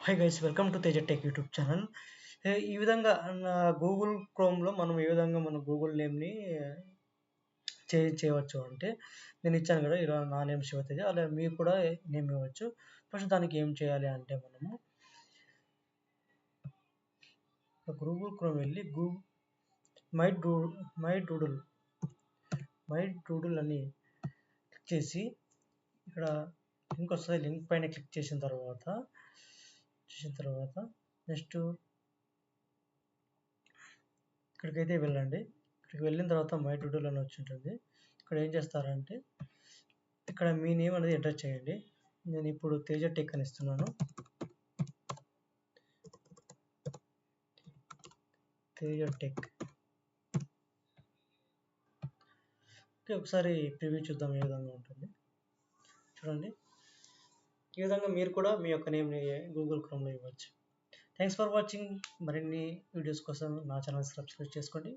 Hi guys, welcome to Teja tech YouTube channel. ఈ విధంగా నా గూగుల్ క్రోమ్లో మనం ఏ విధంగా మన గూగుల్ నేమ్ని చేయవచ్చు అంటే, నేను ఇచ్చాను కదా ఇలా నా నేమ్ శివతేజ, అలా మీకు కూడా నేమ్ ఇవ్వచ్చు. ఫస్ట్ దానికి ఏం చేయాలి అంటే, మనము గూగుల్ క్రోమ్ వెళ్ళి మై డూడుల్ అని క్లిక్ చేసి, ఇక్కడ లింక్ వస్తుంది. లింక్ పైన క్లిక్ చేసిన తర్వాత నెక్స్ట్ ఇక్కడికైతే వెళ్ళండి. ఇక్కడికి వెళ్ళిన తర్వాత మై డూడుల్ అని వచ్చి ఉంటుంది. ఇక్కడ ఏం చేస్తారంటే, ఇక్కడ మీ నేమ్ అనేది ఎంటర్ చేయండి. నేను ఇప్పుడు తేజ టెక్ అని ఇస్తున్నాను. తేజ టెక్. ఓకే, ఒకసారి ప్రివ్యూ చూద్దాం ఏ విధంగా ఉంటుంది. చూడండి, ఈ విధంగా మీరు కూడా మీ యొక్క నేమ్ని గూగుల్ క్రోమ్లో ఇవ్వచ్చు. Thanks for watching. మరిన్ని వీడియోస్ కోసం నా ఛానల్ సబ్స్క్రైబ్ చేసుకోండి.